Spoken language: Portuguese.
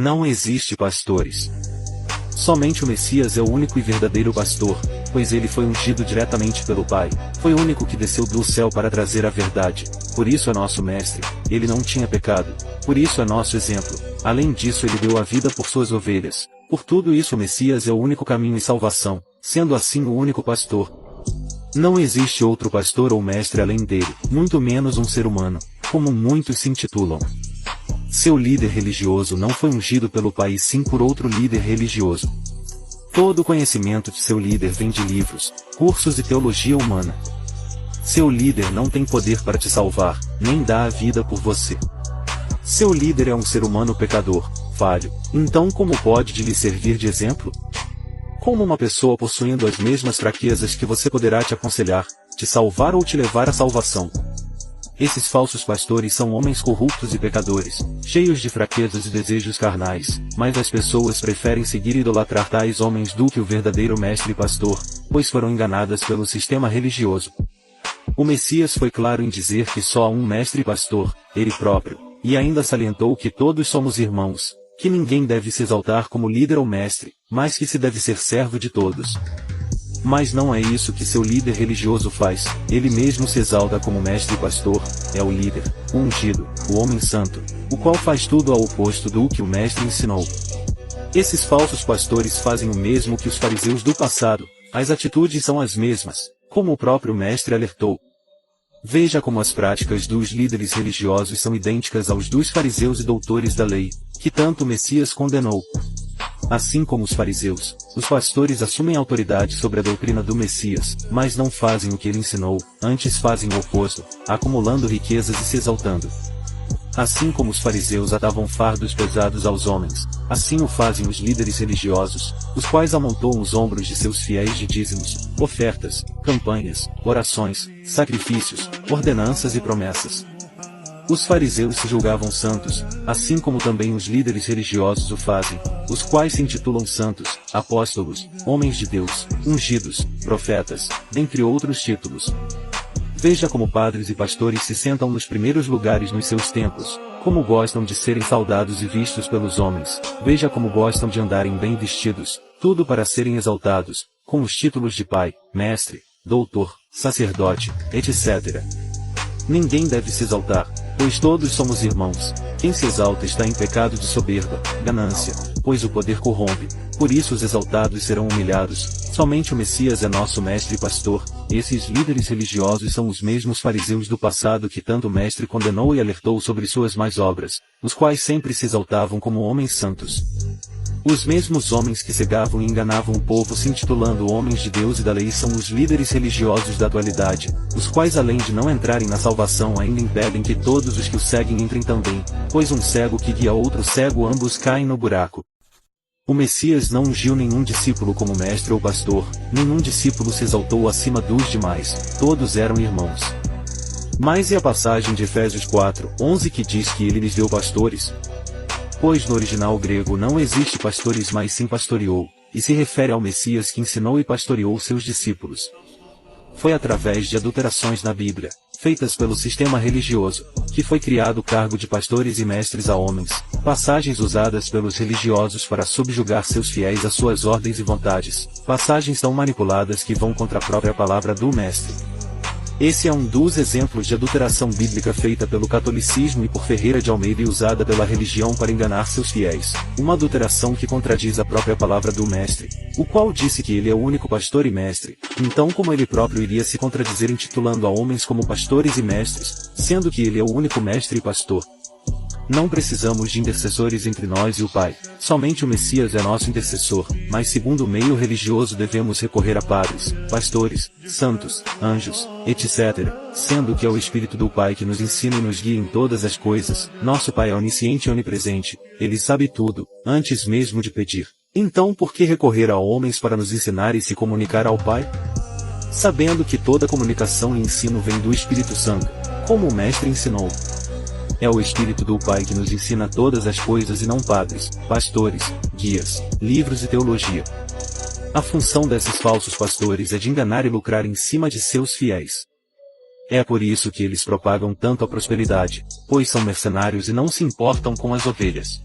Não existe pastores. Somente o Messias é o único e verdadeiro pastor, pois ele foi ungido diretamente pelo Pai, foi o único que desceu do céu para trazer a verdade, por isso é nosso mestre, ele não tinha pecado, por isso é nosso exemplo, além disso ele deu a vida por suas ovelhas, por tudo isso o Messias é o único caminho e salvação, sendo assim o único pastor. Não existe outro pastor ou mestre além dele, muito menos um ser humano, como muitos se intitulam. Seu líder religioso não foi ungido pelo Pai e sim por outro líder religioso. Todo o conhecimento de seu líder vem de livros, cursos e teologia humana. Seu líder não tem poder para te salvar, nem dá a vida por você. Seu líder é um ser humano pecador, falho, então como pode lhe servir de exemplo? Como uma pessoa possuindo as mesmas fraquezas que você poderá te aconselhar, te salvar ou te levar à salvação? Esses falsos pastores são homens corruptos e pecadores, cheios de fraquezas e desejos carnais, mas as pessoas preferem seguir e idolatrar tais homens do que o verdadeiro mestre e pastor, pois foram enganadas pelo sistema religioso. O Messias foi claro em dizer que só há um mestre e pastor, ele próprio, e ainda salientou que todos somos irmãos, que ninguém deve se exaltar como líder ou mestre, mas que se deve ser servo de todos. Mas não é isso que seu líder religioso faz, ele mesmo se exalta como mestre e pastor, é o líder, o ungido, o homem santo, o qual faz tudo ao oposto do que o mestre ensinou. Esses falsos pastores fazem o mesmo que os fariseus do passado, as atitudes são as mesmas, como o próprio mestre alertou. Veja como as práticas dos líderes religiosos são idênticas aos dos fariseus e doutores da lei, que tanto o Messias condenou. Assim como os fariseus, os pastores assumem autoridade sobre a doutrina do Messias, mas não fazem o que ele ensinou, antes fazem o oposto, acumulando riquezas e se exaltando. Assim como os fariseus atavam fardos pesados aos homens, assim o fazem os líderes religiosos, os quais amontoam os ombros de seus fiéis de dízimos, ofertas, campanhas, orações, sacrifícios, ordenanças e promessas. Os fariseus se julgavam santos, assim como também os líderes religiosos o fazem, os quais se intitulam santos, apóstolos, homens de Deus, ungidos, profetas, dentre outros títulos. Veja como padres e pastores se sentam nos primeiros lugares nos seus templos, como gostam de serem saudados e vistos pelos homens, veja como gostam de andarem bem vestidos, tudo para serem exaltados, com os títulos de pai, mestre, doutor, sacerdote, etc. Ninguém deve se exaltar, pois todos somos irmãos. Quem se exalta está em pecado de soberba, ganância, pois o poder corrompe, por isso os exaltados serão humilhados. Somente o Messias é nosso mestre e pastor. Esses líderes religiosos são os mesmos fariseus do passado que tanto o mestre condenou e alertou sobre suas más obras, os quais sempre se exaltavam como homens santos. Os mesmos homens que cegavam e enganavam o povo se intitulando homens de Deus e da lei são os líderes religiosos da atualidade, os quais além de não entrarem na salvação ainda impedem que todos os que o seguem entrem também, pois um cego que guia outro cego ambos caem no buraco. O Messias não ungiu nenhum discípulo como mestre ou pastor, nenhum discípulo se exaltou acima dos demais, todos eram irmãos. Mas e a passagem de Efésios 4:11 que diz que ele lhes deu pastores? Pois no original grego não existe pastores mas sim pastoreou, e se refere ao Messias que ensinou e pastoreou seus discípulos. Foi através de adulterações na Bíblia, feitas pelo sistema religioso, que foi criado o cargo de pastores e mestres a homens, passagens usadas pelos religiosos para subjugar seus fiéis às suas ordens e vontades, passagens tão manipuladas que vão contra a própria palavra do mestre. Esse é um dos exemplos de adulteração bíblica feita pelo catolicismo e por Ferreira de Almeida e usada pela religião para enganar seus fiéis, uma adulteração que contradiz a própria palavra do mestre, o qual disse que ele é o único pastor e mestre, então como ele próprio iria se contradizer intitulando a homens como pastores e mestres, sendo que ele é o único mestre e pastor? Não precisamos de intercessores entre nós e o Pai, somente o Messias é nosso intercessor, mas segundo o meio religioso devemos recorrer a padres, pastores, santos, anjos, etc., sendo que é o Espírito do Pai que nos ensina e nos guia em todas as coisas. Nosso Pai é onisciente e onipresente, ele sabe tudo, antes mesmo de pedir. Então por que recorrer a homens para nos ensinar e se comunicar ao Pai? Sabendo que toda comunicação e ensino vem do Espírito Santo, como o Mestre ensinou. É o Espírito do Pai que nos ensina todas as coisas e não padres, pastores, guias, livros e teologia. A função desses falsos pastores é de enganar e lucrar em cima de seus fiéis. É por isso que eles propagam tanto a prosperidade, pois são mercenários e não se importam com as ovelhas.